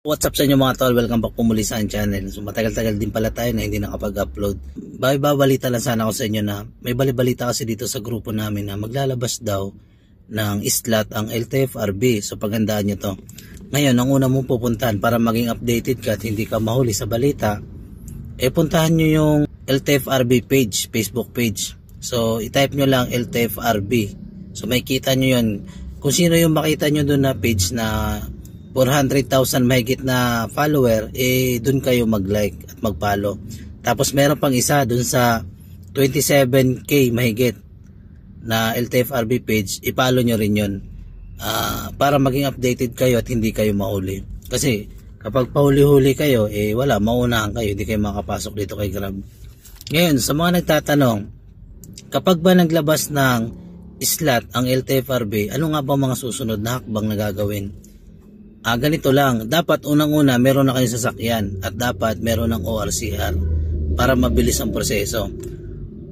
What's up sa inyo mga tol? Welcome back po muli sa channel. So matagal-tagal din pala tayo na hindi nakapag-upload. Babalita lang sana ako sa inyo na may balibalita kasi dito sa grupo namin na maglalabas daw ng slot ang LTFRB. So paghandaan nyo to. Ngayon, ang una mong pupuntahan para maging updated ka at hindi ka mahuli sa balita, puntahan nyo yung LTFRB page, Facebook page. So itype nyo lang LTFRB. So may kita nyo yun. Kung sino yung makita nyo doon na page na 400,000 mahigit na follower, dun kayo mag-like at mag-follow. Tapos meron pang isa dun sa 27k mahigit na LTFRB page, i-follow nyo rin yun para maging updated kayo at hindi kayo mahuli. Kasi kapag pahuli-huli kayo, wala, maunahan kayo, hindi kayo makapasok dito kay Grab. Ngayon, sa mga nagtatanong, kapag ba naglabas ng slot ang LTFRB, ano nga ba mga susunod na hakbang na gagawin? Ganito lang, dapat unang-una meron na kayong sasakyan at dapat meron ng ORCR para mabilis ang proseso.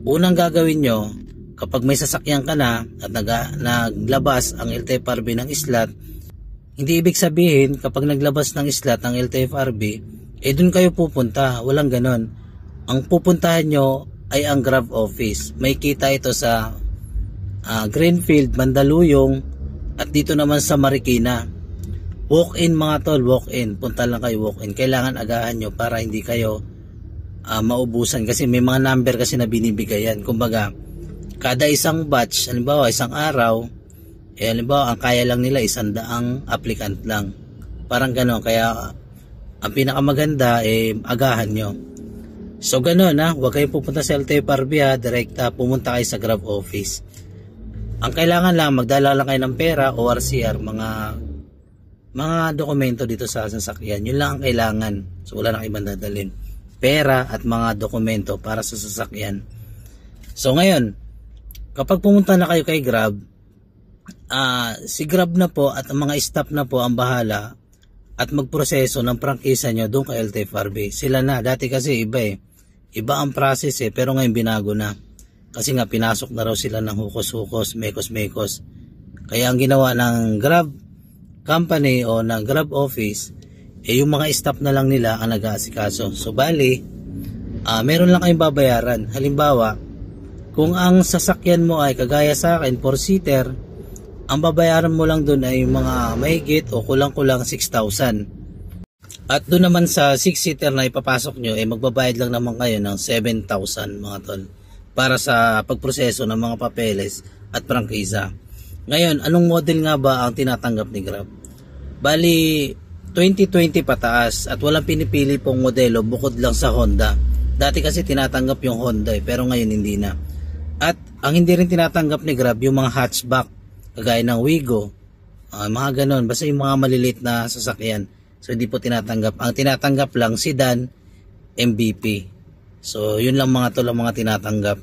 Unang gagawin nyo, kapag may sasakyan ka na at naglabas ang LTFRB ng slot, hindi ibig sabihin kapag naglabas ng slot ang LTFRB, dun kayo pupunta, walang ganon. Ang pupuntahan nyo ay ang Grab office. May kita ito sa Greenfield, Mandaluyong at dito naman sa Marikina. Walk-in mga tol, walk-in. Punta lang kayo walk-in. Kailangan agahan nyo para hindi kayo maubusan. Kasi may mga number kasi na binibigayan. Kumbaga, kada isang batch, halimbawa isang araw, halimbawa ang kaya lang nila 100 applicant lang. Parang gano'n. Kaya ang pinakamaganda, agahan nyo. So gano'n huwag kayong pupunta sa LTFRB direkta pumunta kayo sa Grab office. Ang kailangan lang, magdala lang kayo ng pera, ORCR, mga dokumento dito sa sasakyan. Yun lang ang kailangan. So wala nang ibang dadalhin. Pera at mga dokumento para sa sasakyan. So ngayon, kapag pumunta na kayo kay Grab, si Grab na po at ang mga staff na po ang bahala at magproseso ng prangkisa nyo doon kay LTFRB. Sila na. Dati kasi iba Iba ang process pero ngayon binago na. Kasi nga pinasok na raw sila ng hukos-hukos, mekos-mekos. Kaya ang ginawa ng Grab company o ng Grab office, yung mga staff na lang nila ang nag-aasikaso. So bali, meron lang kayong babayaran. Halimbawa, kung ang sasakyan mo ay kagaya sa akin, 4-seater, ang babayaran mo lang dun ay mga mahigit o kulang-kulang 6,000. At doon naman sa 6-seater na ipapasok nyo, magbabayad lang naman kayo ng 7,000 mga tol. Para sa pagproseso ng mga papeles at prangkisa. Ngayon, anong model nga ba ang tinatanggap ni Grab? Bali, 2020 pataas at walang pinipili pong modelo bukod lang sa Honda. Dati kasi tinatanggap yung Honda pero ngayon hindi na. At ang hindi rin tinatanggap ni Grab yung mga hatchback, kagaya ng Wigo, mga ganon, basta yung mga maliliit na sasakyan. So hindi po tinatanggap. Ang tinatanggap lang sedan, MVP. So yun lang mga tol ang mga tinatanggap.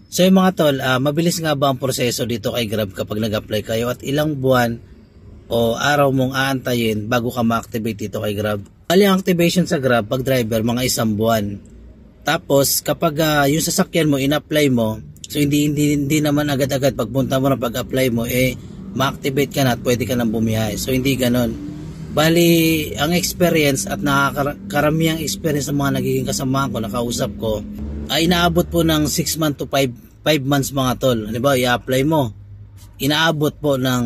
So yung mga tol, mabilis nga ba ang proseso dito kay Grab kapag nag-apply kayo at ilang buwan o araw mong aantayin bago ka ma-activate dito kay Grab? Bali ang activation sa Grab pag driver mga 1 buwan. Tapos kapag yung sasakyan mo in-apply mo, so hindi naman agad-agad pagpunta mo na pag-apply mo ma-activate ka na at pwede ka nang bumiyahe. So hindi ganon. Bali ang experience at nakakaramihang experience ng mga nagiging kasamahan ko, nakausap ko, ay inaabot po ng 6 months to 5 months mga tol. Halimbawa, i-apply mo. Inaabot po ng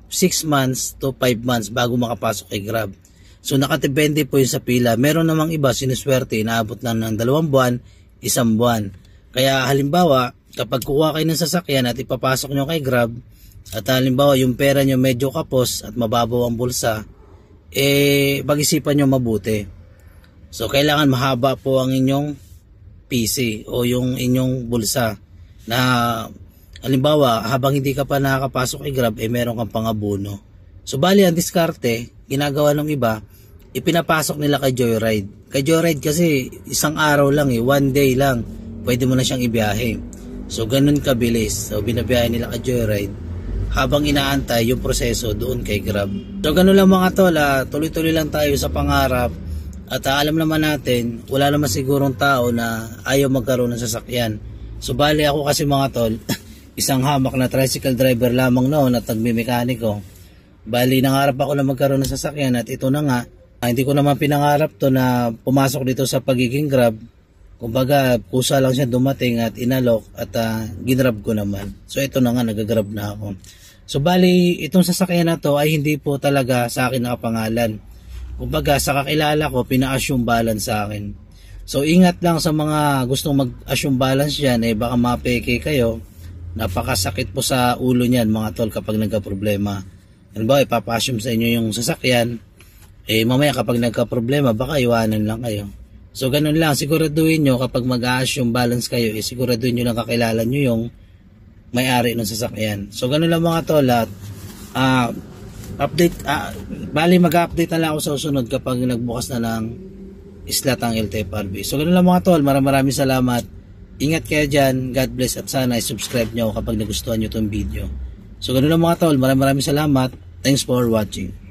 6 months to 5 months bago makapasok kay Grab. So nakadepende po yun sa pila. Meron namang iba, sinuswerte, inaabot lang ng 2 buwan, 1 buwan. Kaya halimbawa, kapag kukuha kayo ng sasakyan at ipapasok nyo kay Grab, at halimbawa yung pera nyo medyo kapos at mababaw ang bulsa, pag-isipan nyo mabuti. So kailangan mahaba po ang inyong PC o yung inyong bulsa na halimbawa habang hindi ka pa nakakapasok kay Grab meron kang pangabuno. So bali ang diskarte ginagawa ng iba, ipinapasok nila kay Joyride. Kay Joyride kasi isang araw lang 1 day lang pwede mo na siyang ibiyahe. So ganun kabilis. So binabiyahe nila kay Joyride habang inaantay yung proseso doon kay Grab. So ganun lang mga tol, tuloy-tuloy lang tayo sa pangarap. At alam naman natin, wala naman sigurong tao na ayaw magkaroon ng sasakyan. So bali ako kasi mga tol, isang hamak na tricycle driver lamang noon at nagmimekaniko. Bali nangarap ako na magkaroon ng sasakyan at ito na nga, Hindi ko naman pinangarap to na pumasok dito sa pagiging Grab. Kumbaga, kusa lang siya dumating at inalok at ginrab ko naman. So ito na nga, nagagrab na ako. So bali, itong sasakyan na to ay hindi po talaga sa akin nakapangalan. Kumbaga, sa kakilala ko, pina-assume balance sa akin. So ingat lang sa mga gustong mag-assume balance yan, baka mapeke kayo. Napakasakit po sa ulo niyan mga tol kapag nagka-problema. Ano ba, ipapa-assume sa inyo yung sasakyan. Mamaya kapag nagka-problema, baka iwanan lang kayo. So ganun lang, siguraduhin nyo kapag mag-assume balance kayo, siguraduhin nyo lang kakilala nyo yung may-ari ng sasakyan. So ganun lang mga tol at update, bali mag-update na lang ako sa susunod kapag nagbukas na ng slot ang LTFRB. So ganun lang mga tol, maraming salamat. Ingat kayo dyan, God bless at sana subscribe nyo kapag nagustuhan nyo itong video. So ganun lang mga tol, maraming salamat. Thanks for watching.